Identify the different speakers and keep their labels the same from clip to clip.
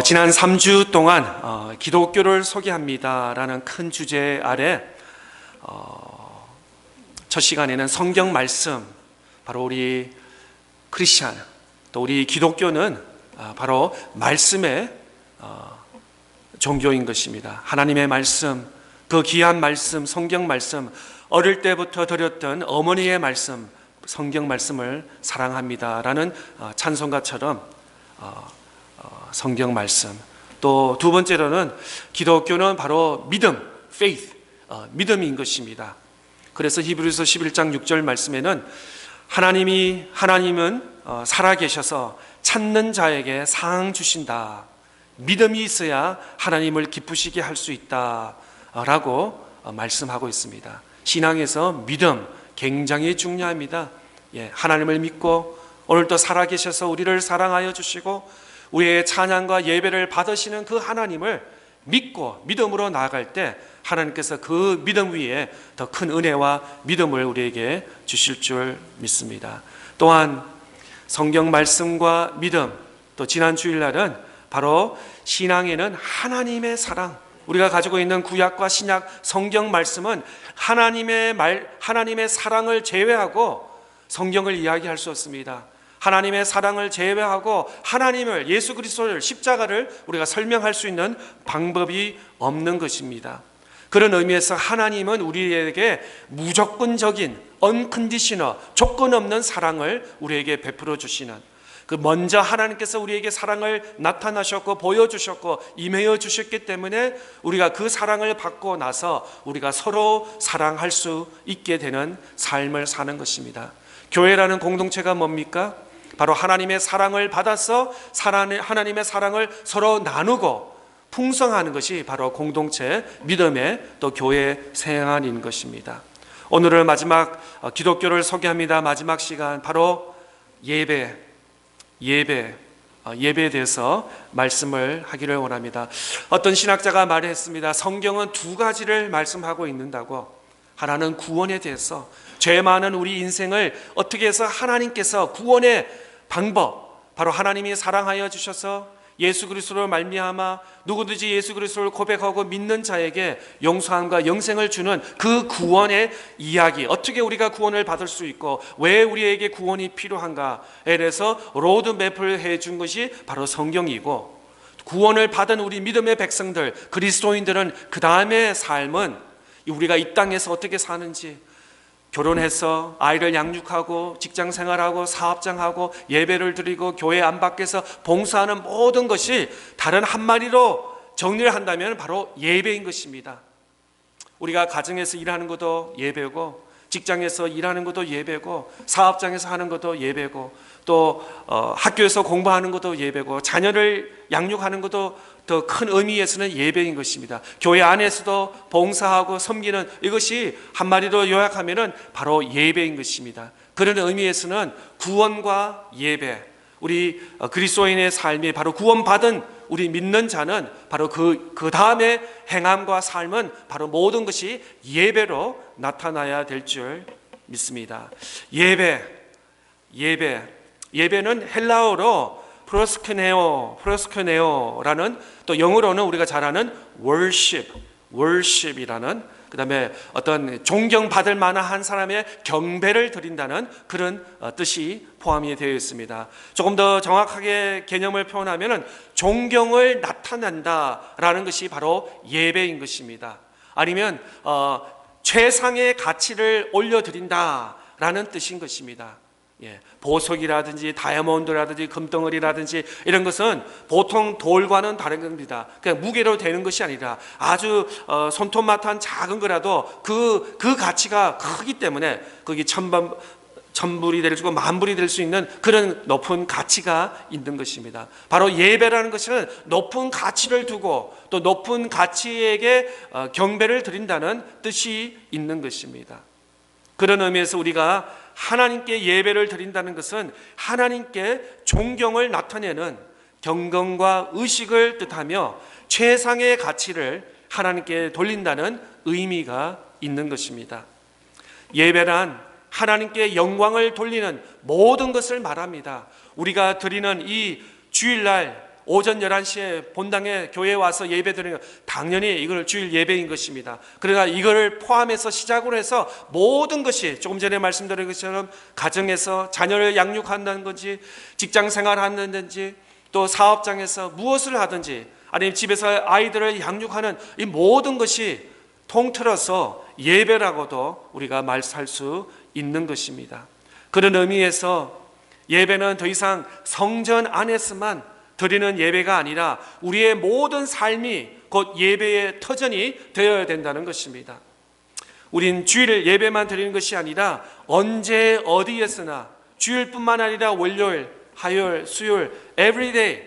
Speaker 1: 지난 3주 동안 기독교를 소개합니다라는 큰 주제 아래 첫 시간에는 성경 말씀, 바로 우리 크리스찬, 또 우리 기독교는 바로 말씀의 종교인 것입니다. 하나님의 말씀, 그 귀한 말씀, 성경 말씀, 어릴 때부터 드렸던 어머니의 말씀, 성경 말씀을 사랑합니다라는 찬송가처럼 성경 말씀, 또 두 번째로는 기독교는 바로 믿음, faith, 믿음인 것입니다. 그래서 히브리서 11장 6절 말씀에는 하나님은 살아계셔서 찾는 자에게 상 주신다. 믿음이 있어야 하나님을 기쁘시게 할 수 있다라고 말씀하고 있습니다. 신앙에서 믿음 굉장히 중요합니다. 하나님을 믿고 오늘도 살아계셔서 우리를 사랑하여 주시고 우리의 찬양과 예배를 받으시는 그 하나님을 믿고 믿음으로 나아갈 때 하나님께서 그 믿음 위에 더 큰 은혜와 믿음을 우리에게 주실 줄 믿습니다. 또한 성경 말씀과 믿음, 또 지난 주일날은 바로 신앙에는 하나님의 사랑, 우리가 가지고 있는 구약과 신약 성경 말씀은 하나님의 사랑을 제외하고 성경을 이야기할 수 없습니다. 하나님의 사랑을 제외하고 하나님을, 예수 그리스도를, 십자가를 우리가 설명할 수 있는 방법이 없는 것입니다. 그런 의미에서 하나님은 우리에게 무조건적인 unconditional, 조건 없는 사랑을 우리에게 베풀어 주시는, 그 먼저 하나님께서 우리에게 사랑을 나타나셨고 보여주셨고 임하여 주셨기 때문에 우리가 그 사랑을 받고 나서 우리가 서로 사랑할 수 있게 되는 삶을 사는 것입니다. 교회라는 공동체가 뭡니까? 바로 하나님의 사랑을 받아서 하나님의 사랑을 서로 나누고 풍성하는 것이 바로 공동체, 믿음의 또 교회 생활인 것입니다. 오늘은 마지막 기독교를 소개합니다. 마지막 시간, 바로 예배에 대해서 말씀을 하기를 원합니다. 어떤 신학자가 말했습니다. 성경은 두 가지를 말씀하고 있는다고. 하나는 구원에 대해서, 죄 많은 우리 인생을 어떻게 해서 하나님께서 구원의 방법, 바로 하나님이 사랑하여 주셔서 예수 그리스도로 말미암아 누구든지 예수 그리스도를 고백하고 믿는 자에게 용서함과 영생을 주는 그 구원의 이야기, 어떻게 우리가 구원을 받을 수 있고 왜 우리에게 구원이 필요한가에 대해서 로드맵을 해준 것이 바로 성경이고, 구원을 받은 우리 믿음의 백성들, 그리스도인들은 그 다음의 삶은 우리가 이 땅에서 어떻게 사는지, 결혼해서 아이를 양육하고 직장생활하고 사업장하고 예배를 드리고 교회 안팎에서 봉사하는 모든 것이 다른 한마디로 정리를 한다면 바로 예배인 것입니다. 우리가 가정에서 일하는 것도 예배고, 직장에서 일하는 것도 예배고, 사업장에서 하는 것도 예배고, 또 학교에서 공부하는 것도 예배고, 자녀를 양육하는 것도 더 큰 의미에서는 예배인 것입니다. 교회 안에서도 봉사하고 섬기는, 이것이 한마디로 요약하면 바로 예배인 것입니다. 그런 의미에서는 구원과 예배, 우리 그리스도인의 삶이 바로 구원받은 우리 믿는 자는 바로 그 다음에 행함과 삶은 바로 모든 것이 예배로 나타나야 될 줄 믿습니다. 예배는 헬라어로 프로스케네오라는, 또 영어로는 우리가 잘 아는 worship이라는, 그 다음에 어떤 존경받을 만한 한 사람의 경배를 드린다는 그런 뜻이 포함이 되어 있습니다. 조금 더 정확하게 개념을 표현하면 존경을 나타낸다라는 것이 바로 예배인 것입니다. 아니면 최상의 가치를 올려드린다라는 뜻인 것입니다. 보석이라든지 다이아몬드라든지 금덩어리라든지 이런 것은 보통 돌과는 다른 겁니다. 그냥 무게로 되는 것이 아니라 아주 손톱만한 작은 거라도 그 가치가 크기 때문에 거기 천불이 될 수 있고 만불이 될 수 있는 그런 높은 가치가 있는 것입니다. 바로 예배라는 것은 높은 가치를 두고 또 높은 가치에게 경배를 드린다는 뜻이 있는 것입니다. 그런 의미에서 우리가 하나님께 예배를 드린다는 것은 하나님께 존경을 나타내는 경건과 의식을 뜻하며 최상의 가치를 하나님께 돌린다는 의미가 있는 것입니다. 예배란 하나님께 영광을 돌리는 모든 것을 말합니다. 우리가 드리는 이 주일날 오전 11시에 본당에 교회에 와서 예배 드리는 거 당연히 이걸 주일 예배인 것입니다. 그러나 이걸 포함해서 시작으로 해서 모든 것이 조금 전에 말씀드린 것처럼 가정에서 자녀를 양육한다는 건지 직장 생활하는지 또 사업장에서 무엇을 하든지 아니면 집에서 아이들을 양육하는 이 모든 것이 통틀어서 예배라고도 우리가 말할 수 있는 것입니다. 그런 의미에서 예배는 더 이상 성전 안에서만 드리는 예배가 아니라 우리의 모든 삶이 곧 예배의 터전이 되어야 된다는 것입니다. 우린 주일 예배만 드리는 것이 아니라 언제 어디에서나 주일뿐만 아니라 월요일, 화요일, 수요일, everyday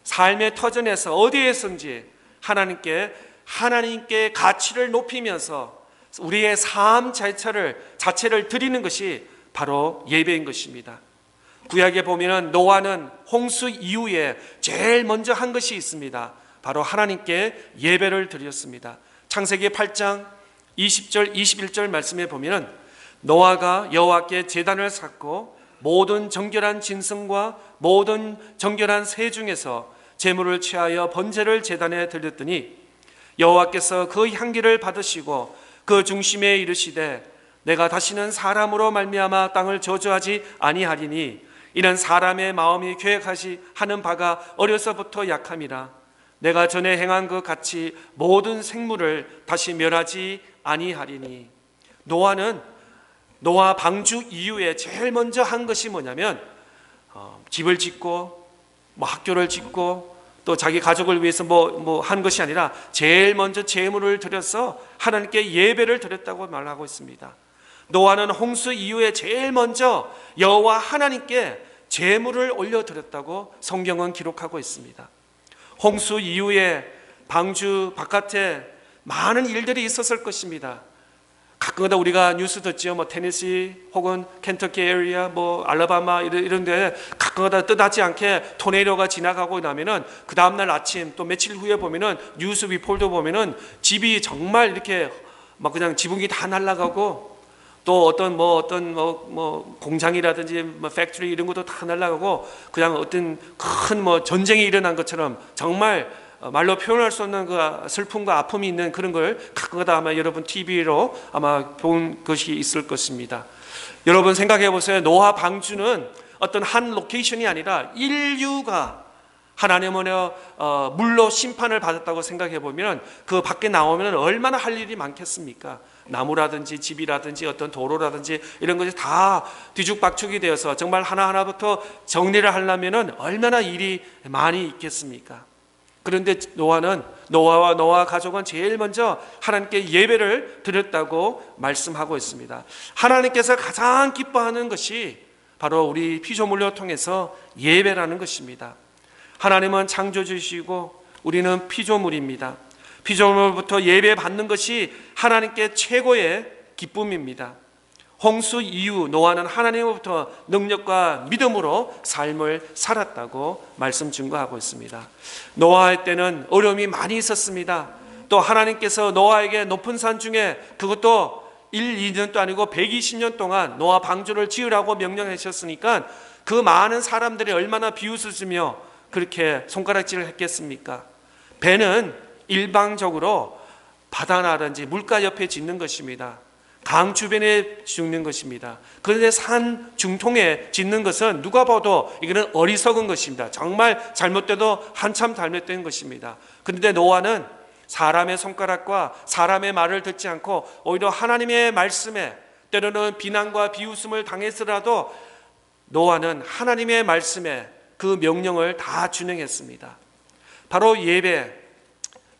Speaker 1: 삶의 터전에서 어디에선지 하나님께 가치를 높이면서 우리의 삶 자체를 드리는 것이 바로 예배인 것입니다. 구약에 보면은 노아는 홍수 이후에 제일 먼저 한 것이 있습니다. 바로 하나님께 예배를 드렸습니다. 창세기 8장 20절 21절 말씀에 보면은 노아가 여호와께 제단을 쌓고 모든 정결한 짐승과 모든 정결한 새 중에서 제물을 취하여 번제를 제단에 드렸더니 여호와께서 그 향기를 받으시고 그 중심에 이르시되 내가 다시는 사람으로 말미암아 땅을 저주하지 아니하리니 이는 사람의 마음이 계획하시 하는 바가 어려서부터 약함이라. 내가 전에 행한 것 같이 모든 생물을 다시 멸하지 아니하리니. 노아 방주 이후에 제일 먼저 한 것이 뭐냐면 집을 짓고 학교를 짓고 또 자기 가족을 위해서 한 것이 아니라 제일 먼저 제물을 드려서 하나님께 예배를 드렸다고 말하고 있습니다. 노아는 홍수 이후에 제일 먼저 여호와 하나님께 제물을 올려드렸다고 성경은 기록하고 있습니다. 홍수 이후에 방주 바깥에 많은 일들이 있었을 것입니다. 가끔가다 우리가 뉴스 듣죠. 테네시 혹은 켄터키 에리아, 알라바마 이런 데 가끔가다 뜻하지 않게 토네이도가 지나가고 나면은 그 다음날 아침 또 며칠 후에 보면은 뉴스 리포트 보면은 집이 정말 이렇게 그냥 지붕이 다 날아가고 또 어떤 공장이라든지 팩토리 이런 것도 다 날아가고 그냥 어떤 큰 전쟁이 일어난 것처럼 정말 말로 표현할 수 없는 그 슬픔과 아픔이 있는 그런 걸 가끔가다 아마 여러분 TV로 아마 본 것이 있을 것입니다. 여러분 생각해 보세요. 노아 방주는 어떤 한 로케이션이 아니라 인류가 하나님의 물로 심판을 받았다고 생각해 보면 그 밖에 나오면 얼마나 할 일이 많겠습니까? 나무라든지 집이라든지 어떤 도로라든지 이런 것이 다 뒤죽박죽이 되어서 정말 하나하나부터 정리를 하려면 얼마나 일이 많이 있겠습니까? 그런데 노아와 노아 가족은 제일 먼저 하나님께 예배를 드렸다고 말씀하고 있습니다. 하나님께서 가장 기뻐하는 것이 바로 우리 피조물로 통해서 예배라는 것입니다. 하나님은 창조주시고 우리는 피조물입니다. 피조물부터 예배 받는 것이 하나님께 최고의 기쁨입니다. 홍수 이후 노아는 하나님으로부터 능력과 믿음으로 삶을 살았다고 말씀 증거하고 있습니다. 노아의 때는 어려움이 많이 있었습니다. 또 하나님께서 노아에게 높은 산 중에 그것도 1, 2년도 아니고 120년 동안 노아 방주를 지으라고 명령하셨으니까 그 많은 사람들이 얼마나 비웃으며 그렇게 손가락질을 했겠습니까? 배는 일방적으로 바다라든지 물가 옆에 짓는 것입니다. 강 주변에 짓는 것입니다. 그런데 산 중통에 짓는 것은 누가 봐도 이거는 어리석은 것입니다. 정말 잘못돼도 한참 잘못된 것입니다. 그런데 노아는 사람의 손가락과 사람의 말을 듣지 않고 오히려 하나님의 말씀에 때로는 비난과 비웃음을 당해서라도 노아는 하나님의 말씀에 그 명령을 다 준행했습니다. 바로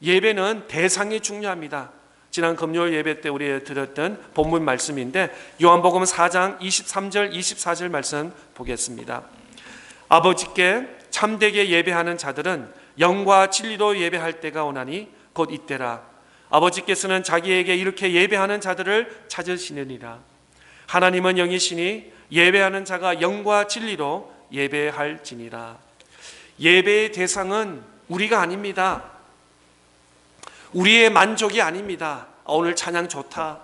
Speaker 1: 예배는 대상이 중요합니다. 지난 금요일 예배 때 우리 들었던 본문 말씀인데 요한복음 4장 23절 24절 말씀 보겠습니다. 아버지께 참되게 예배하는 자들은 영과 진리로 예배할 때가 오나니 곧 이때라. 아버지께서는 자기에게 이렇게 예배하는 자들을 찾으시느니라. 하나님은 영이시니 예배하는 자가 영과 진리로 예배할지니라. 예배의 대상은 우리가 아닙니다. 우리의 만족이 아닙니다. 오늘 찬양 좋다.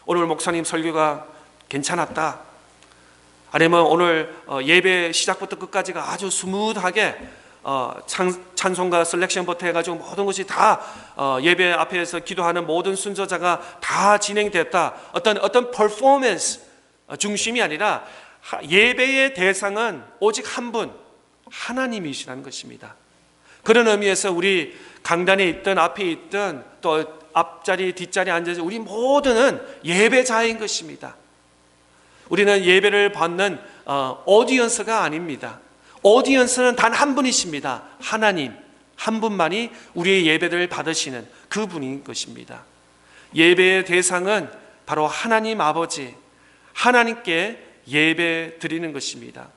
Speaker 1: 오늘 목사님 설교가 괜찮았다. 아니면 오늘 예배 시작부터 끝까지가 아주 스무드하게 찬송가 셀렉션부터 해가지고 모든 것이 다 예배 앞에서 기도하는 모든 순서자가 다 진행됐다. 어떤 퍼포먼스 중심이 아니라 예배의 대상은 오직 한 분, 하나님이시라는 것입니다. 그런 의미에서 우리 강단에 있든 앞에 있든 또 앞자리 뒷자리에 앉아서 우리 모두는 예배자인 것입니다. 우리는 예배를 받는 오디언스가 아닙니다. 오디언스는 단 한 분이십니다. 하나님 한 분만이 우리의 예배를 받으시는 그분인 것입니다. 예배의 대상은 바로 하나님 아버지, 하나님께 예배 드리는 것입니다.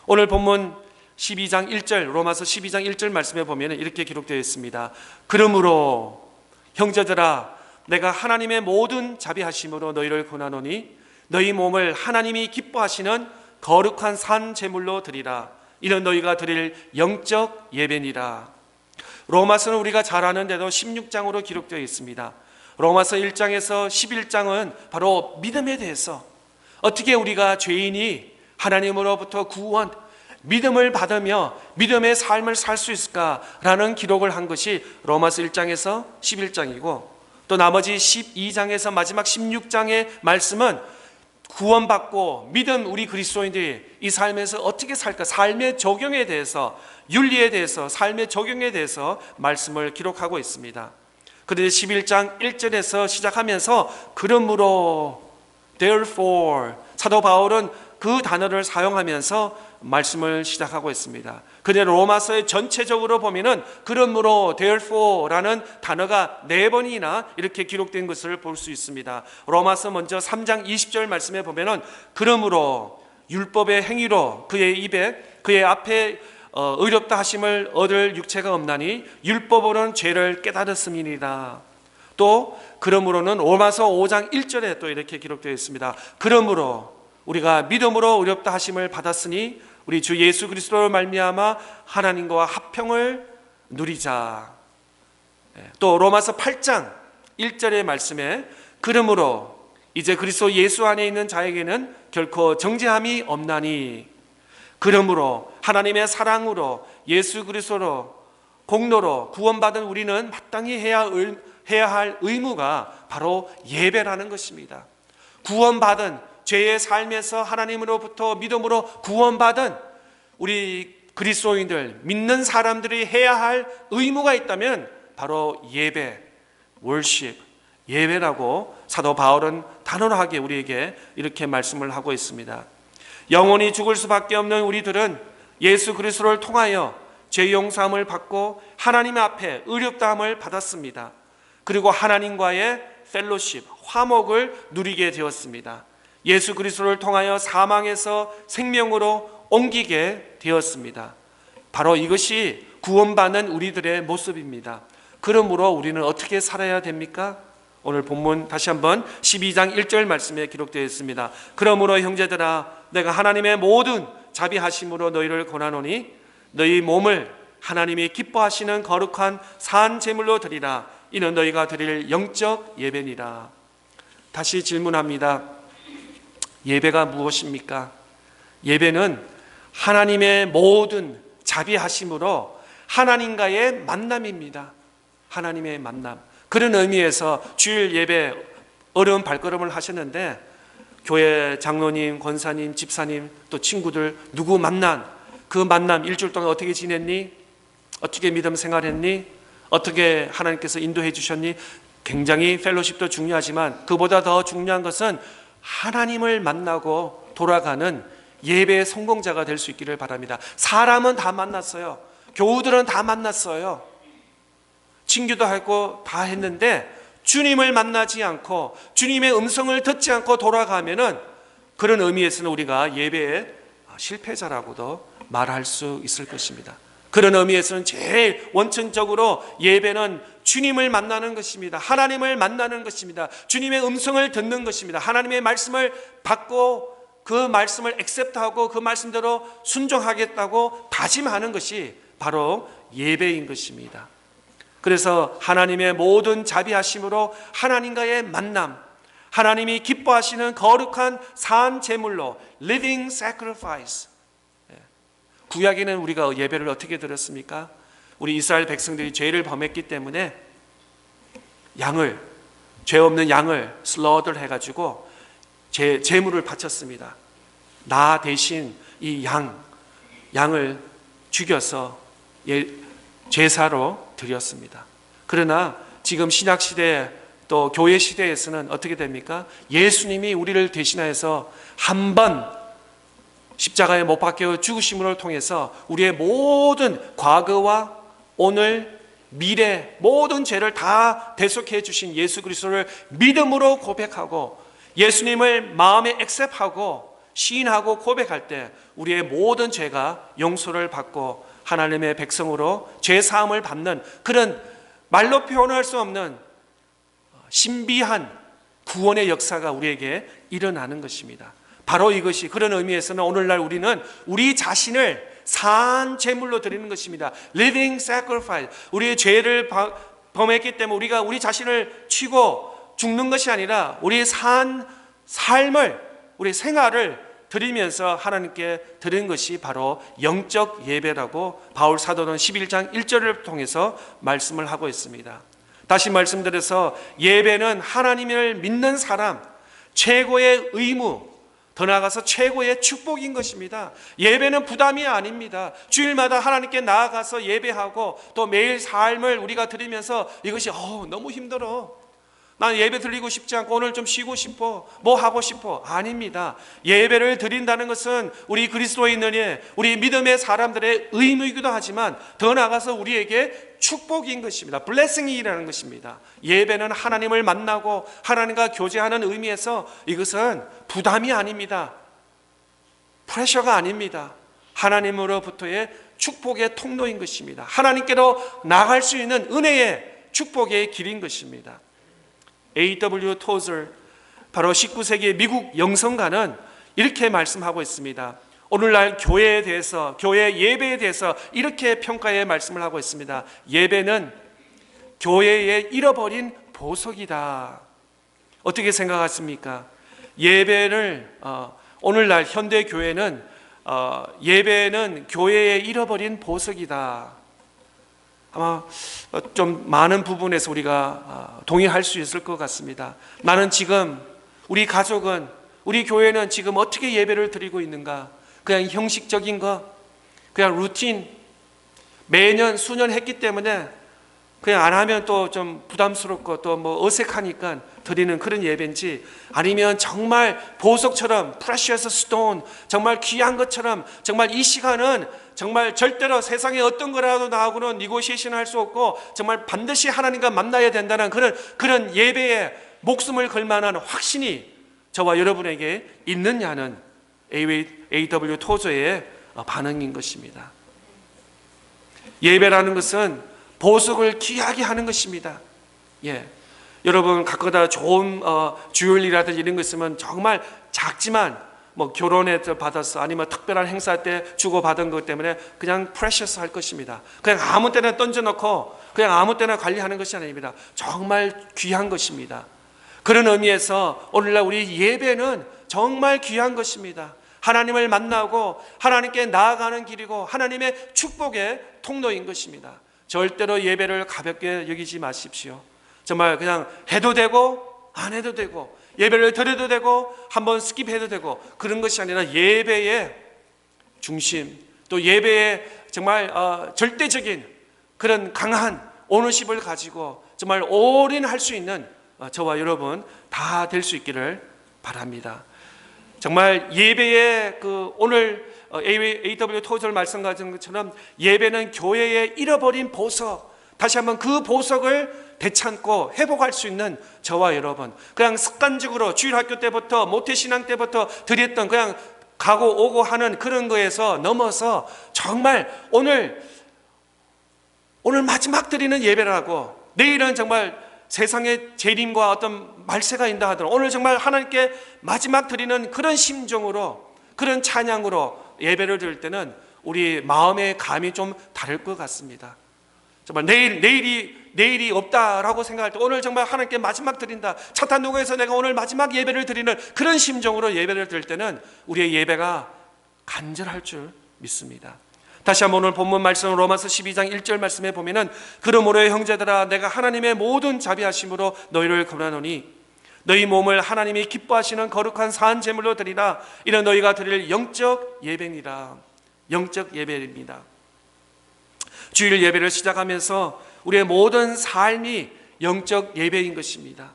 Speaker 1: 오늘 본문 12장 1절, 로마서 12장 1절 말씀에 보면 이렇게 기록되어 있습니다. 그러므로 형제들아, 내가 하나님의 모든 자비하심으로 너희를 권하노니 너희 몸을 하나님이 기뻐하시는 거룩한 산 제물로 드리라. 이는 너희가 드릴 영적 예배니라. 로마서는 우리가 잘 아는데도 16장으로 기록되어 있습니다. 로마서 1장에서 11장은 바로 믿음에 대해서 어떻게 우리가 죄인이 하나님으로부터 구원, 믿음을 받으며 믿음의 삶을 살 수 있을까라는 기록을 한 것이 로마서 1장에서 11장이고, 또 나머지 12장에서 마지막 16장의 말씀은 구원받고 믿음 우리 그리스도인들이 이 삶에서 어떻게 살까, 삶의 적용에 대해서, 윤리에 대해서, 삶의 적용에 대해서 말씀을 기록하고 있습니다. 그런데 11장 1절에서 시작하면서 그러므로 therefore, 사도 바울은 그 단어를 사용하면서 말씀을 시작하고 있습니다. 그런데 로마서의 전체적으로 보면은 그러므로 therefore라는 단어가 4번이나 이렇게 기록된 것을 볼 수 있습니다. 로마서 먼저 3장 20절 말씀에 보면은 그러므로 율법의 행위로 그의 입에 그의 앞에 의롭다 하심을 얻을 육체가 없나니 율법으로는 죄를 깨달았음이니라. 또 그러므로는 로마서 5장 1절에 또 이렇게 기록되어 있습니다. 그러므로 우리가 믿음으로 의롭다 하심을 받았으니 우리 주 예수 그리스도로 말미암아 하나님과 화평을 누리자. 또 로마서 8장 1절의 말씀에 그러므로 이제 그리스도 예수 안에 있는 자에게는 결코 정죄함이 없나니 그러므로 하나님의 사랑으로 예수 그리스도로 공로로 구원받은 우리는 마땅히 해야 할 의무가 바로 예배라는 것입니다. 구원받은 죄의 삶에서 하나님으로부터 믿음으로 구원받은 우리 그리스도인들, 믿는 사람들이 해야 할 의무가 있다면 바로 예배, 월십, 예배라고 사도 바울은 단호하게 우리에게 이렇게 말씀을 하고 있습니다. 영원히 죽을 수밖에 없는 우리들은 예수 그리스도를 통하여 죄 용서함을 받고 하나님 앞에 의롭다함을 받았습니다. 그리고 하나님과의 펠로십, 화목을 누리게 되었습니다. 예수 그리스도를 통하여 사망에서 생명으로 옮기게 되었습니다. 바로 이것이 구원받는 우리들의 모습입니다. 그러므로 우리는 어떻게 살아야 됩니까? 오늘 본문 다시 한번 12장 1절 말씀에 기록되어 있습니다. 그러므로 형제들아, 내가 하나님의 모든 자비하심으로 너희를 권하노니 너희 몸을 하나님이 기뻐하시는 거룩한 산 제물로 드리라. 이는 너희가 드릴 영적 예배니라. 다시 질문합니다. 예배가 무엇입니까? 예배는 하나님의 모든 자비하심으로 하나님과의 만남입니다. 하나님의 만남. 그런 의미에서 주일 예배 어려운 발걸음을 하셨는데 교회 장로님, 권사님, 집사님 또 친구들 누구 만난 그 만남 일주일 동안 어떻게 지냈니? 어떻게 믿음 생활했니? 어떻게 하나님께서 인도해 주셨니? 굉장히 펠로십도 중요하지만 그보다 더 중요한 것은 하나님을 만나고 돌아가는 예배의 성공자가 될 수 있기를 바랍니다. 사람은 다 만났어요. 교우들은 다 만났어요. 친교도 하고 다 했는데 주님을 만나지 않고 주님의 음성을 듣지 않고 돌아가면은 그런 의미에서는 우리가 예배의 실패자라고도 말할 수 있을 것입니다. 그런 의미에서는 제일 원천적으로 예배는 주님을 만나는 것입니다. 하나님을 만나는 것입니다. 주님의 음성을 듣는 것입니다. 하나님의 말씀을 받고 그 말씀을 액셉트하고 그 말씀대로 순종하겠다고 다짐하는 것이 바로 예배인 것입니다. 그래서 하나님의 모든 자비하심으로 하나님과의 만남, 하나님이 기뻐하시는 거룩한 산 제물로 living sacrifice, 구약에는 우리가 예배를 어떻게 드렸습니까? 우리 이스라엘 백성들이 죄를 범했기 때문에 양을, 죄 없는 양을 슬러드를 해가지고 제물을 바쳤습니다. 나 대신 이 양을 죽여서 제사로 드렸습니다. 그러나 지금 신약시대 또 교회 시대에서는 어떻게 됩니까? 예수님이 우리를 대신하여서 한 번 십자가에 못 박혀 죽으심을 통해서 우리의 모든 과거와 오늘, 미래 모든 죄를 다 대속해 주신 예수 그리스도를 믿음으로 고백하고 예수님을 마음에 액셉하고 시인하고 고백할 때 우리의 모든 죄가 용서를 받고 하나님의 백성으로 죄 사함을 받는 그런 말로 표현할 수 없는 신비한 구원의 역사가 우리에게 일어나는 것입니다. 바로 이것이 그런 의미에서는 오늘날 우리는 우리 자신을 산 제물로 드리는 것입니다. Living sacrifice. 우리의 죄를 범했기 때문에 우리가 우리 자신을 치고 죽는 것이 아니라 우리의 산 삶을, 우리 생활을 드리면서 하나님께 드리는 것이 바로 영적 예배라고 바울 사도는 11장 1절을 통해서 말씀을 하고 있습니다. 다시 말씀드려서 예배는 하나님을 믿는 사람 최고의 의무, 더 나아가서 최고의 축복인 것입니다. 예배는 부담이 아닙니다. 주일마다 하나님께 나아가서 예배하고 또 매일 삶을 우리가 드리면서 이것이 너무 힘들어, 난 예배 드리고 싶지 않고 오늘 좀 쉬고 싶어, 뭐 하고 싶어, 아닙니다. 예배를 드린다는 것은 우리 그리스도인들의, 우리 믿음의 사람들의 의무이기도 하지만 더 나아가서 우리에게 축복인 것입니다. 블레싱이라는 것입니다. 예배는 하나님을 만나고 하나님과 교제하는 의미에서 이것은 부담이 아닙니다. 프레셔가 아닙니다. 하나님으로부터의 축복의 통로인 것입니다. 하나님께로 나갈 수 있는 은혜의 축복의 길인 것입니다. A.W. 토zer, 바로 19세기 미국 영성가는 이렇게 말씀하고 있습니다. 오늘날 교회에 대해서, 교회 예배에 대해서 이렇게 평가의 말씀을 하고 있습니다. 예배는 교회의 잃어버린 보석이다. 어떻게 생각하십니까? 예배를 오늘날 현대 교회는 예배는 교회의 잃어버린 보석이다. 아마 좀 많은 부분에서 우리가 동의할 수 있을 것 같습니다. 나는 지금, 우리 가족은, 우리 교회는 지금 어떻게 예배를 드리고 있는가? 그냥 형식적인 거, 그냥 루틴, 매년 수년 했기 때문에 그냥 안 하면 또 좀 부담스럽고 또 뭐 어색하니까 드리는 그런 예배인지, 아니면 정말 보석처럼 precious stone, 정말 귀한 것처럼 정말 이 시간은 정말 절대로 세상에 어떤 거라도 나하고는 네고시에이션 할 수 없고 정말 반드시 하나님과 만나야 된다는 그런 예배에 목숨을 걸 만한 확신이 저와 여러분에게 있느냐는 A.W. 토저의 반응인 것입니다. 예배라는 것은 보석을 귀하게 하는 것입니다. 여러분 가끔가다 좋은 주일이라든지 이런 거 있으면 정말 작지만 뭐 결혼에 받았어, 아니면 특별한 행사 때 주고받은 것 때문에 그냥 프레셔스 할 것입니다. 그냥 아무 때나 던져놓고 그냥 아무 때나 관리하는 것이 아닙니다. 정말 귀한 것입니다. 그런 의미에서 오늘날 우리 예배는 정말 귀한 것입니다. 하나님을 만나고 하나님께 나아가는 길이고 하나님의 축복의 통로인 것입니다. 절대로 예배를 가볍게 여기지 마십시오. 정말 그냥 해도 되고 안 해도 되고 예배를 드려도 되고 한번 스킵해도 되고 그런 것이 아니라 예배의 중심, 또 예배의 정말 절대적인 그런 강한 오너십을 가지고 정말 올인할 수 있는 저와 여러분 다 될 수 있기를 바랍니다. 정말 예배의 오늘 A.W. 토절 말씀 가진 것처럼 예배는 교회의 잃어버린 보석, 다시 한번 그 보석을 되찾고 회복할 수 있는 저와 여러분, 그냥 습관적으로 주일학교 때부터 모태신앙 때부터 드렸던 그냥 가고 오고 하는 그런 거에서 넘어서 정말 오늘 마지막 드리는 예배라고, 내일은 정말 세상의 재림과 어떤 말세가 있다 하더라도 오늘 정말 하나님께 마지막 드리는 그런 심정으로, 그런 찬양으로 예배를 드릴 때는 우리 마음의 감이 좀 다를 것 같습니다. 정말 내일이 없다라고 생각할 때 오늘 정말 하나님께 마지막 드린다, 차탄노고에서 내가 오늘 마지막 예배를 드리는 그런 심정으로 예배를 드릴 때는 우리의 예배가 간절할 줄 믿습니다. 다시 한번 오늘 본문 말씀 로마서 12장 1절 말씀에 보면은 그러므로 형제들아 내가 하나님의 모든 자비하심으로 너희를 권하노니 너희 몸을 하나님이 기뻐하시는 거룩한 산 제물로 드리라. 이는 너희가 드릴 영적 예배니라. 영적 예배입니다. 주일 예배를 시작하면서 우리의 모든 삶이 영적 예배인 것입니다.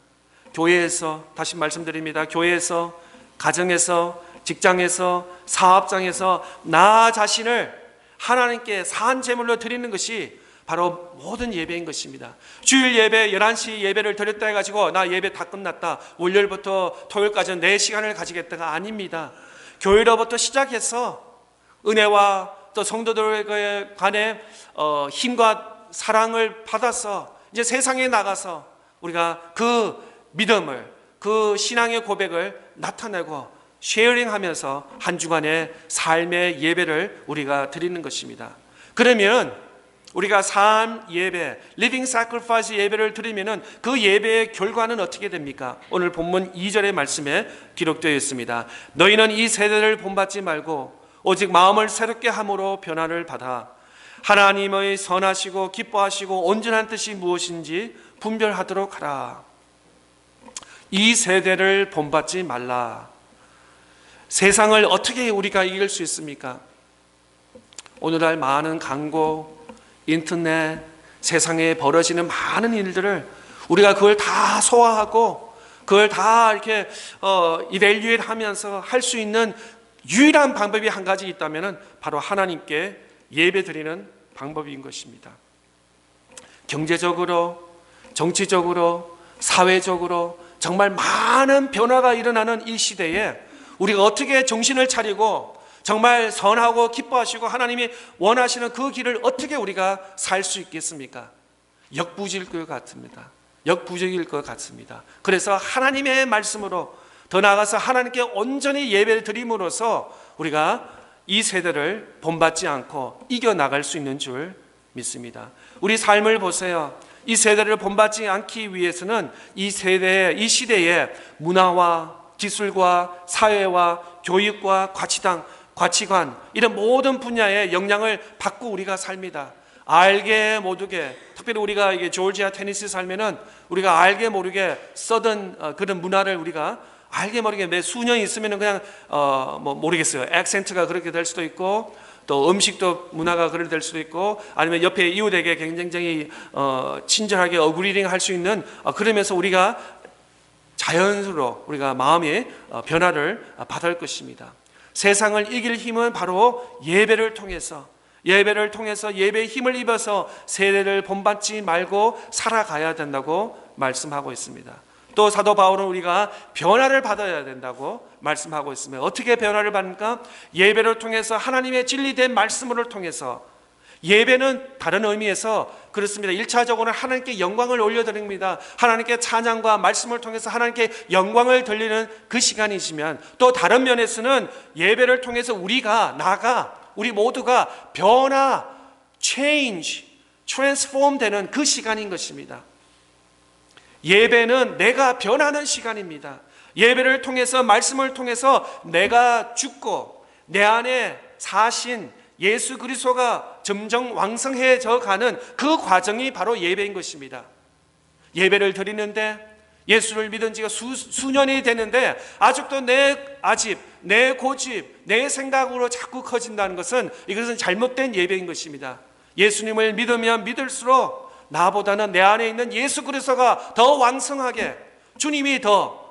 Speaker 1: 교회에서, 다시 말씀드립니다, 교회에서, 가정에서, 직장에서, 사업장에서 나 자신을 하나님께 산 제물로 드리는 것이 바로 모든 예배인 것입니다. 주일 예배 11시 예배를 드렸다 해가지고 나 예배 다 끝났다, 월요일부터 토요일까지는 내 시간을 가지겠다가 아닙니다. 교회로부터 시작해서 은혜와 또 성도들에 관해 힘과 사랑을 받아서 이제 세상에 나가서 우리가 그 믿음을, 그 신앙의 고백을 나타내고 쉐어링하면서 한 주간의 삶의 예배를 우리가 드리는 것입니다. 그러면 우리가 삶 예배, 리빙 사크리파이스 예배를 드리면은 그 예배의 결과는 어떻게 됩니까? 오늘 본문 2절의 말씀에 기록되어 있습니다. 너희는 이 세대를 본받지 말고 오직 마음을 새롭게 함으로 변화를 받아 하나님의 선하시고 기뻐하시고 온전한 뜻이 무엇인지 분별하도록 하라. 이 세대를 본받지 말라. 세상을 어떻게 우리가 이길 수 있습니까? 오늘날 많은 광고, 인터넷, 세상에 벌어지는 많은 일들을 우리가 그걸 다 소화하고 그걸 다 이렇게 이벨리에이트 하면서 할 수 있는 유일한 방법이 한 가지 있다면 바로 하나님께 예배드리는 방법인 것입니다. 경제적으로, 정치적으로, 사회적으로 정말 많은 변화가 일어나는 이 시대에 우리가 어떻게 정신을 차리고 정말 선하고 기뻐하시고 하나님이 원하시는 그 길을 어떻게 우리가 살 수 있겠습니까? 역부족일 것 같습니다. 역부족일 것 같습니다. 그래서 하나님의 말씀으로, 더 나아가서 하나님께 온전히 예배를 드림으로써 우리가 이 세대를 본받지 않고 이겨나갈 수 있는 줄 믿습니다. 우리 삶을 보세요. 이 세대를 본받지 않기 위해서는 이 세대의, 이 시대의 문화와 기술과 사회와 교육과 가치관 이런 모든 분야의 영향을 받고 우리가 삽니다. 알게 모르게, 특별히 우리가 이게 조지아 테니스 살면은 우리가 알게 모르게 써든 그런 문화를 우리가 알게 모르게 매 수년 있으면은 그냥 모르겠어요. 액센트가 그렇게 될 수도 있고 또 음식도 문화가 그렇게 될 수도 있고 아니면 옆에 이웃에게 굉장히 친절하게 어그리딩 할 수 있는 그러면서 우리가 자연스러워 우리가 마음의 변화를 받을 것입니다. 세상을 이길 힘은 바로 예배를 통해서 예배의 힘을 입어서 세대를 본받지 말고 살아가야 된다고 말씀하고 있습니다. 또 사도 바울은 우리가 변화를 받아야 된다고 말씀하고 있습니다. 어떻게 변화를 받는가? 예배를 통해서 하나님의 진리된 말씀을 통해서, 예배는 다른 의미에서 그렇습니다. 1차적으로는 하나님께 영광을 올려드립니다. 하나님께 찬양과 말씀을 통해서 하나님께 영광을 돌리는 그 시간이지만, 또 다른 면에서는 예배를 통해서 우리 모두가 변화, change, transform 되는 그 시간인 것입니다. 예배는 내가 변하는 시간입니다. 예배를 통해서, 말씀을 통해서 내가 죽고 내 안에 사신 예수 그리스도가 점점 왕성해져 가는 그 과정이 바로 예배인 것입니다. 예배를 드리는데 예수를 믿은 지가 수년이 됐는데 아직도 내 고집, 내 생각으로 자꾸 커진다는 것은, 이것은 잘못된 예배인 것입니다. 예수님을 믿으면 믿을수록 나보다는 내 안에 있는 예수 그리스도가 더 왕성하게, 주님이 더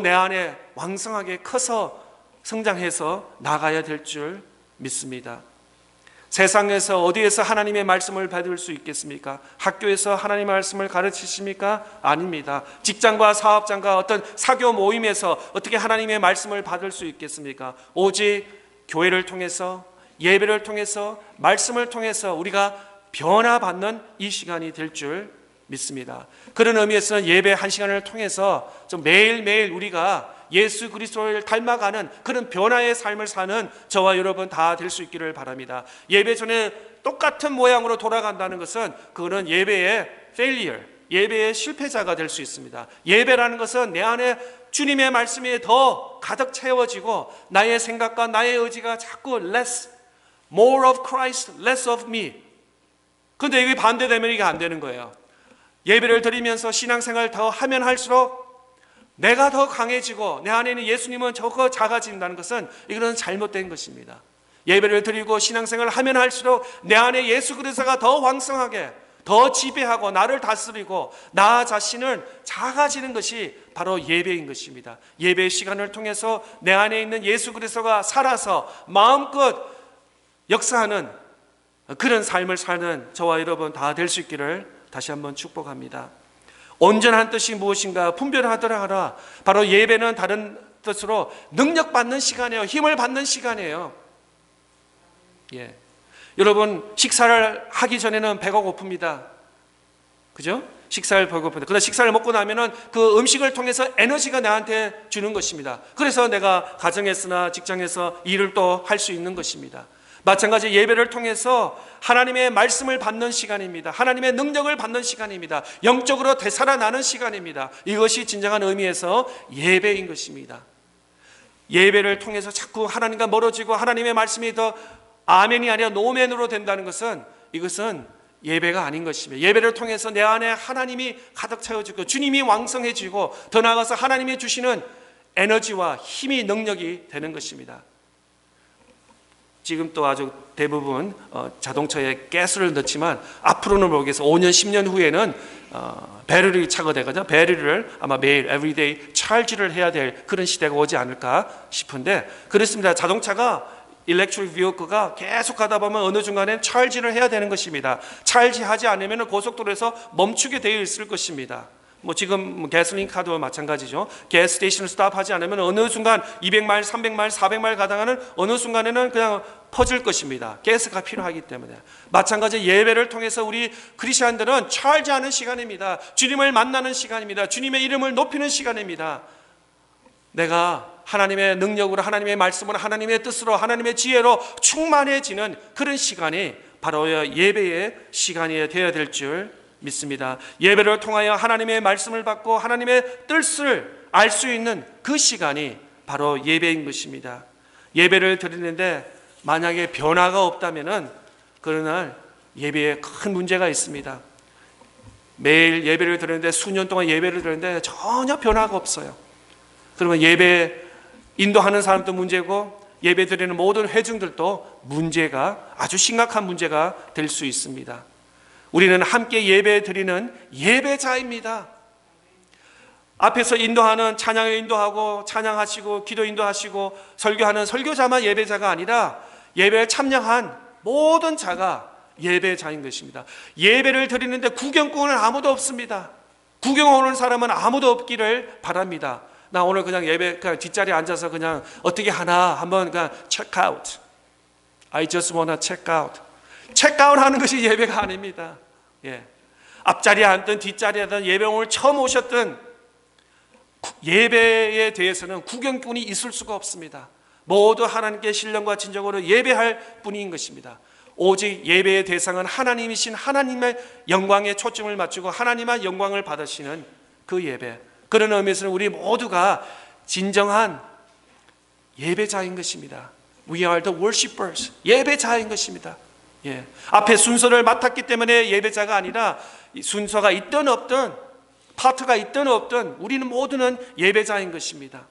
Speaker 1: 내 안에 왕성하게 커서 성장해서 나가야 될 줄 믿습니다. 세상에서 어디에서 하나님의 말씀을 받을 수 있겠습니까? 학교에서 하나님의 말씀을 가르치십니까? 아닙니다. 직장과 사업장과 어떤 사교 모임에서 어떻게 하나님의 말씀을 받을 수 있겠습니까? 오직 교회를 통해서, 예배를 통해서, 말씀을 통해서 우리가 변화받는 이 시간이 될 줄 믿습니다. 그런 의미에서는 예배 한 시간을 통해서 좀 매일매일 우리가 예수 그리스도를 닮아가는 그런 변화의 삶을 사는 저와 여러분 다 될 수 있기를 바랍니다. 예배 전에 똑같은 모양으로 돌아간다는 것은 그거는 예배의 failure, 예배의 실패자가 될 수 있습니다. 예배라는 것은 내 안에 주님의 말씀이 더 가득 채워지고 나의 생각과 나의 의지가 자꾸 less, more of Christ, less of me. 근데 이게 반대되면 이게 안 되는 거예요. 예배를 드리면서 신앙생활 더 하면 할수록 내가 더 강해지고 내 안에 있는 예수님은 저거 작아진다는 것은 이거는 잘못된 것입니다. 예배를 드리고 신앙생활을 하면 할수록 내 안에 예수 그리스도가 더 왕성하게 더 지배하고 나를 다스리고 나 자신은 작아지는 것이 바로 예배인 것입니다. 예배 시간을 통해서 내 안에 있는 예수 그리스도가 살아서 마음껏 역사하는 그런 삶을 사는 저와 여러분 다 될 수 있기를 다시 한번 축복합니다. 온전한 뜻이 무엇인가 분별하더라 하라. 바로 예배는 다른 뜻으로 능력받는 시간이에요. 힘을 받는 시간이에요. 예. 여러분 식사를 하기 전에는 배가 고픕니다. 그죠? 식사를 배고픕니다. 그러나 식사를 먹고 나면은 그 음식을 통해서 에너지가 나한테 주는 것입니다. 그래서 내가 가정에서나 직장에서 일을 또 할 수 있는 것입니다. 마찬가지 예배를 통해서 하나님의 말씀을 받는 시간입니다. 하나님의 능력을 받는 시간입니다. 영적으로 되살아나는 시간입니다. 이것이 진정한 의미에서 예배인 것입니다. 예배를 통해서 자꾸 하나님과 멀어지고 하나님의 말씀이 더 아멘이 아니라 노멘으로 된다는 것은 이것은 예배가 아닌 것입니다. 예배를 통해서 내 안에 하나님이 가득 채워지고 주님이 왕성해지고 더 나아가서 하나님이 주시는 에너지와 힘이 능력이 되는 것입니다. 지금 또 아주 대부분 자동차에 가스를 넣지만 앞으로는 모르겠어요. 5년, 10년 후에는 배터리 차가 되거든요. 배터리를 아마 매일 everyday 찰지를 해야 될 그런 시대가 오지 않을까 싶은데 그렇습니다. 자동차가 일렉트릭 비어크가 계속 가다 보면 어느 중간에 찰지를 해야 되는 것입니다. 찰지하지 않으면 고속도로에서 멈추게 되어 있을 것입니다. 뭐 지금 가솔린 카드와 마찬가지죠. 가스 스테이션을 스탑하지 않으면 어느 순간 200마일, 300마일, 400마일 가다가는 어느 순간에는 그냥 퍼질 것입니다. 가스가 필요하기 때문에. 마찬가지 예배를 통해서 우리 크리스천들은 찰지하는 시간입니다. 주님을 만나는 시간입니다. 주님의 이름을 높이는 시간입니다. 내가 하나님의 능력으로 하나님의 말씀으로 하나님의 뜻으로 하나님의 지혜로 충만해지는 그런 시간이 바로 예배의 시간이 되어야 될 줄 믿습니다. 예배를 통하여 하나님의 말씀을 받고 하나님의 뜻을 알 수 있는 그 시간이 바로 예배인 것입니다. 예배를 드리는데 만약에 변화가 없다면 그날 예배에 큰 문제가 있습니다. 매일 예배를 드리는데 수년 동안 예배를 드리는데 전혀 변화가 없어요. 그러면 예배 인도하는 사람도 문제고 예배 드리는 모든 회중들도 문제가 아주 심각한 문제가 될 수 있습니다. 우리는 함께 예배 드리는 예배자입니다. 앞에서 인도하는 찬양을 인도하고 찬양하시고 기도 인도하시고 설교하는 설교자만 예배자가 아니라 예배에 참여한 모든 자가 예배자인 것입니다. 예배를 드리는데 구경꾼은 아무도 없습니다. 구경 오는 사람은 아무도 없기를 바랍니다. 나 오늘 그냥 예배 그냥 뒷자리에 앉아서 그냥 어떻게 하나 한번 그냥 check out. I just wanna check out. 체크아웃 하는 것이 예배가 아닙니다. 예. 앞자리에 앉든 뒷자리에 앉든 예배 오늘 처음 오셨든 예배에 대해서는 구경꾼이 있을 수가 없습니다. 모두 하나님께 신령과 진정으로 예배할 뿐인 것입니다. 오직 예배의 대상은 하나님이신 하나님의 영광에 초점을 맞추고 하나님의 영광을 받으시는 그 예배. 그런 의미에서는 우리 모두가 진정한 예배자인 것입니다. We are the worshipers. 예배자인 것입니다. 예. 앞에 순서를 맡았기 때문에 예배자가 아니라 순서가 있든 없든 파트가 있든 없든 우리는 모두는 예배자인 것입니다.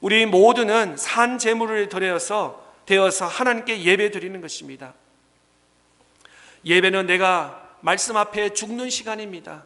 Speaker 1: 우리 모두는 산 제물을 되어서 하나님께 예배 드리는 것입니다. 예배는 내가 말씀 앞에 죽는 시간입니다.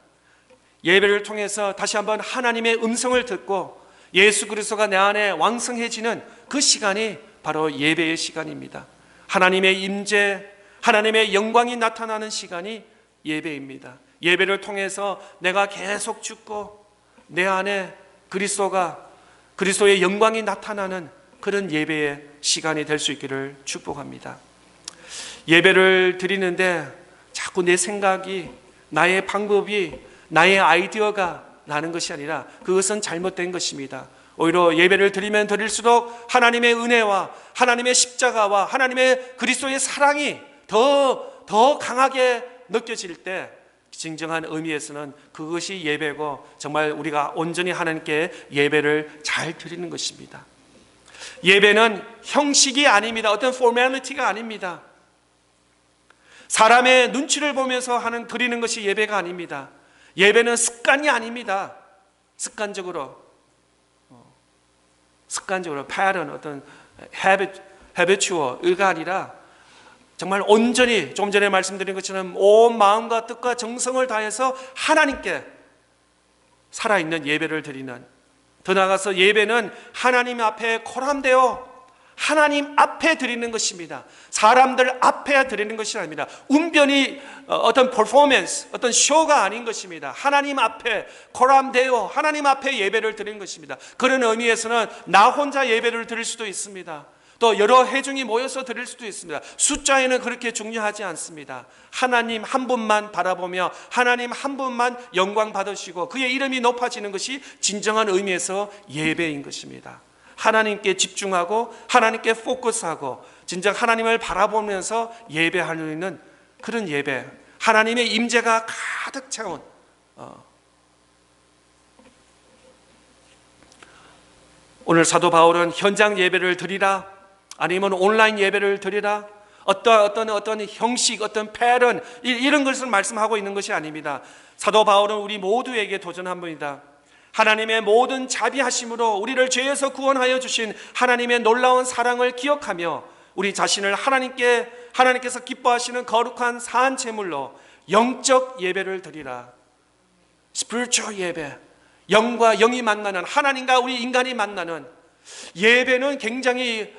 Speaker 1: 예배를 통해서 다시 한번 하나님의 음성을 듣고 예수 그리스도가 내 안에 왕성해지는 그 시간이 바로 예배의 시간입니다. 하나님의 임재, 하나님의 영광이 나타나는 시간이 예배입니다. 예배를 통해서 내가 계속 죽고 내 안에 그리스도의 영광이 나타나는 그런 예배의 시간이 될 수 있기를 축복합니다. 예배를 드리는데 자꾸 내 생각이, 나의 방법이, 나의 아이디어가 나는 것이 아니라 그것은 잘못된 것입니다. 오히려 예배를 드리면 드릴수록 하나님의 은혜와 하나님의 십자가와 하나님의 그리스도의 사랑이 더 강하게 느껴질 때 진정한 의미에서는 그것이 예배고 정말 우리가 온전히 하나님께 예배를 잘 드리는 것입니다. 예배는 형식이 아닙니다. 어떤 포멀리티가 아닙니다. 사람의 눈치를 보면서 드리는 것이 예배가 아닙니다. 예배는 습관이 아닙니다. 습관적으로 pattern, 어떤 habitual가 아니라 정말 온전히 좀 전에 말씀드린 것처럼 온 마음과 뜻과 정성을 다해서 하나님께 살아있는 예배를 드리는, 더 나아가서 예배는 하나님 앞에 코람되어 하나님 앞에 드리는 것입니다. 사람들 앞에 드리는 것이 아닙니다. 운변이 어떤 퍼포먼스, 어떤 쇼가 아닌 것입니다. 하나님 앞에 코람되어 하나님 앞에 예배를 드리는 것입니다. 그런 의미에서는 나 혼자 예배를 드릴 수도 있습니다. 또 여러 회중이 모여서 드릴 수도 있습니다. 숫자에는 그렇게 중요하지 않습니다. 하나님 한 분만 바라보며 하나님 한 분만 영광 받으시고 그의 이름이 높아지는 것이 진정한 의미에서 예배인 것입니다. 하나님께 집중하고 하나님께 포커스하고 진정 하나님을 바라보면서 예배하는 그런 예배, 하나님의 임재가 가득 채운 오늘 사도 바울은 현장 예배를 드리라, 아니면 온라인 예배를 드리라, 어떤 형식, 어떤 패런, 이런 것을 말씀하고 있는 것이 아닙니다. 사도 바울은 우리 모두에게 도전한 분이다. 하나님의 모든 자비하심으로 우리를 죄에서 구원하여 주신 하나님의 놀라운 사랑을 기억하며 우리 자신을 하나님께서 기뻐하시는 거룩한 산 제물로 영적 예배를 드리라. 스피리추얼 예배, 영과 영이 만나는, 하나님과 우리 인간이 만나는 예배는 굉장히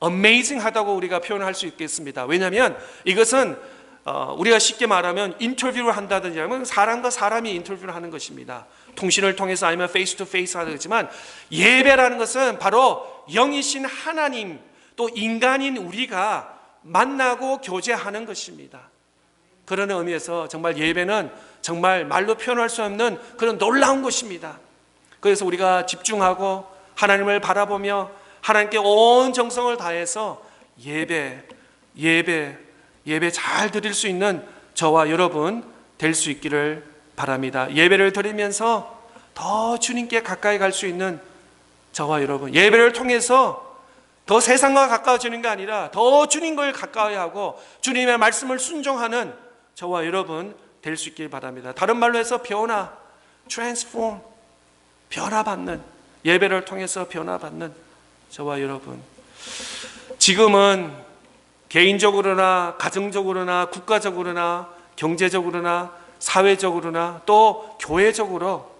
Speaker 1: amazing하다고 우리가 표현할 수 있겠습니다. 왜냐하면 이것은 우리가 쉽게 말하면 인터뷰를 한다든지 하면 사람과 사람이 인터뷰를 하는 것입니다. 통신을 통해서 아니면 페이스 투 페이스 하지만 예배라는 것은 바로 영이신 하나님 또 인간인 우리가 만나고 교제하는 것입니다. 그런 의미에서 정말 예배는 정말 말로 표현할 수 없는 그런 놀라운 것입니다. 그래서 우리가 집중하고 하나님을 바라보며 하나님께 온 정성을 다해서 예배 잘 드릴 수 있는 저와 여러분 될 수 있기를 바랍니다. 예배를 드리면서 더 주님께 가까이 갈 수 있는 저와 여러분, 예배를 통해서 더 세상과 가까워지는 게 아니라 더 주님을 가까이 하고 주님의 말씀을 순종하는 저와 여러분 될 수 있길 바랍니다. 다른 말로 해서 transform, 변화받는, 예배를 통해서 변화받는 저와 여러분. 지금은 개인적으로나 가정적으로나 국가적으로나 경제적으로나 사회적으로나 또 교회적으로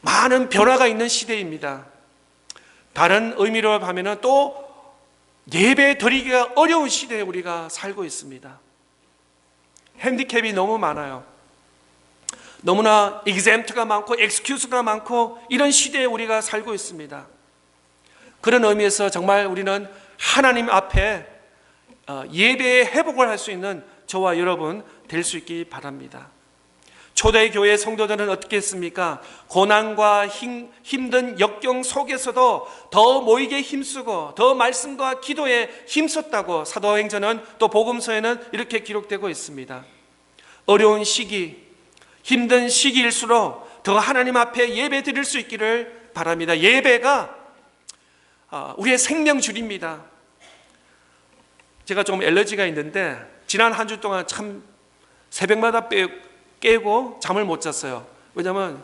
Speaker 1: 많은 변화가 있는 시대입니다. 다른 의미로 하면 또 예배 드리기가 어려운 시대에 우리가 살고 있습니다. 핸디캡이 너무 많아요. 너무나 exempt가 많고 excuse가 많고 이런 시대에 우리가 살고 있습니다. 그런 의미에서 정말 우리는 하나님 앞에 예배의 회복을 할 수 있는 저와 여러분 될 수 있기 바랍니다. 초대교회 성도들은 어떻게 했습니까? 고난과 힘든 역경 속에서도 더 모이게 힘쓰고 더 말씀과 기도에 힘썼다고 사도행전은 또 복음서에는 이렇게 기록되고 있습니다. 어려운 시기, 힘든 시기일수록 더 하나님 앞에 예배 드릴 수 있기를 바랍니다. 예배가 우리의 생명줄입니다. 제가 좀 알러지가 있는데 지난 한 주 동안 참 새벽마다 깨고 잠을 못 잤어요. 왜냐하면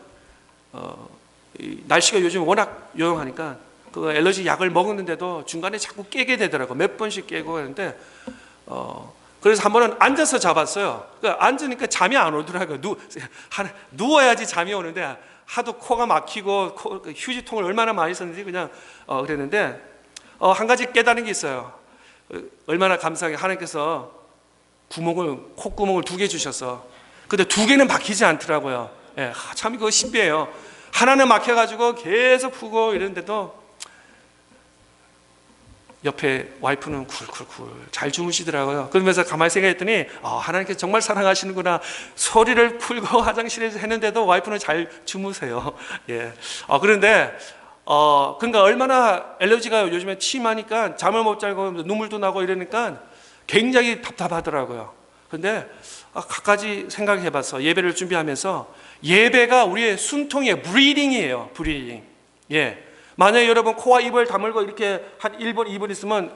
Speaker 1: 날씨가 요즘 워낙 요용하니까 그 알러지 약을 먹었는데도 중간에 자꾸 깨게 되더라고요. 몇 번씩 깨고 하는데 그래서 한 번은 앉아서 잡았어요. 그러니까 앉으니까 잠이 안 오더라고요. 누워야지 잠이 오는데 하도 코가 막히고 휴지통을 얼마나 많이 썼는지 그냥 그랬는데 한 가지 깨달은 게 있어요. 얼마나 감사하게 하나님께서 콧구멍을 2개 주셔서 근데 2개는 막히지 않더라고요. 예, 참 이거 신비해요. 하나는 막혀가지고 계속 푸고 이랬는데도 옆에 와이프는 쿨쿨쿨 잘 주무시더라고요. 그러면서 가만히 생각했더니 하나님께서 정말 사랑하시는구나. 소리를 풀고 화장실에서 했는데도 와이프는 잘 주무세요. 예. 그런데 그러니까 얼마나 알러지가 요즘에 심하니까 잠을 못 자고 눈물도 나고 이러니까 굉장히 답답하더라고요. 그런데 갖가지 생각해봐서 예배를 준비하면서 예배가 우리의 숨통의 브리딩이에요. 브리딩. 예. 만약에 여러분 코와 입을 다물고 이렇게 한 1분, 2분 있으면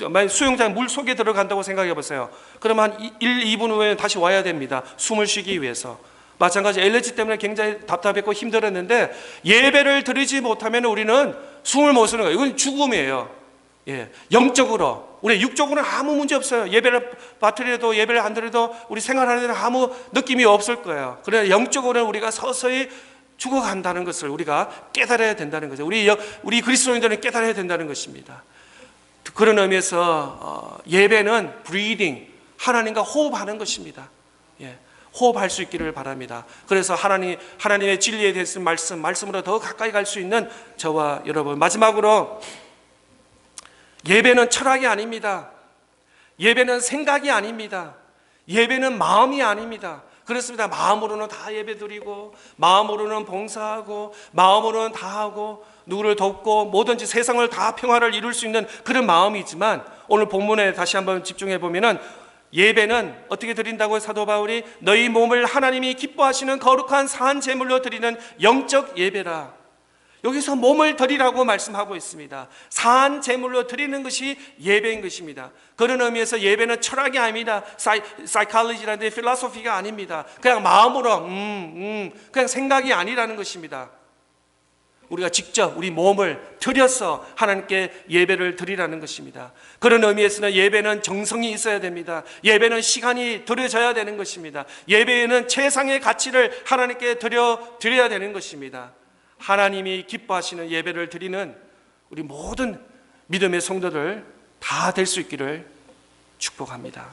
Speaker 1: 만약 수영장 물 속에 들어간다고 생각해 보세요. 그러면 한 1, 2분 후에 다시 와야 됩니다. 숨을 쉬기 위해서. 마찬가지 엘레지 때문에 굉장히 답답했고 힘들었는데 예배를 드리지 못하면 우리는 숨을 못 쉬는 거예요. 이건 죽음이에요. 예, 영적으로. 우리 육적으로는 아무 문제 없어요. 예배를 받더라도 예배를 안 드려도 우리 생활하는 데는 아무 느낌이 없을 거예요. 그러나 영적으로는 우리가 서서히 죽어간다는 것을 우리가 깨달아야 된다는 거죠. 우리 그리스도인들은 깨달아야 된다는 것입니다. 그런 의미에서 예배는 breathing, 하나님과 호흡하는 것입니다. 예, 호흡할 수 있기를 바랍니다. 그래서 하나님의 진리에 대해서 말씀으로 더 가까이 갈 수 있는 저와 여러분. 마지막으로 예배는 철학이 아닙니다. 예배는 생각이 아닙니다. 예배는 마음이 아닙니다. 그렇습니다. 마음으로는 다 예배드리고 마음으로는 봉사하고 마음으로는 다 하고 누구를 돕고 뭐든지 세상을 다 평화를 이룰 수 있는 그런 마음이지만 오늘 본문에 다시 한번 집중해 보면은 예배는 어떻게 드린다고 사도 바울이 너희 몸을 하나님이 기뻐하시는 거룩한 산 제물로 드리는 영적 예배라. 여기서 몸을 드리라고 말씀하고 있습니다. 산 제물로 드리는 것이 예배인 것입니다. 그런 의미에서 예배는 철학이 아닙니다. 사이콜로지라든지 필로소피가 아닙니다. 그냥 마음으로 그냥 생각이 아니라는 것입니다. 우리가 직접 우리 몸을 들여서 하나님께 예배를 드리라는 것입니다. 그런 의미에서는 예배는 정성이 있어야 됩니다. 예배는 시간이 들여져야 되는 것입니다. 예배에는 최상의 가치를 하나님께 드려야 되는 것입니다. 하나님이 기뻐하시는 예배를 드리는 우리 모든 믿음의 성도들 다 될 수 있기를 축복합니다.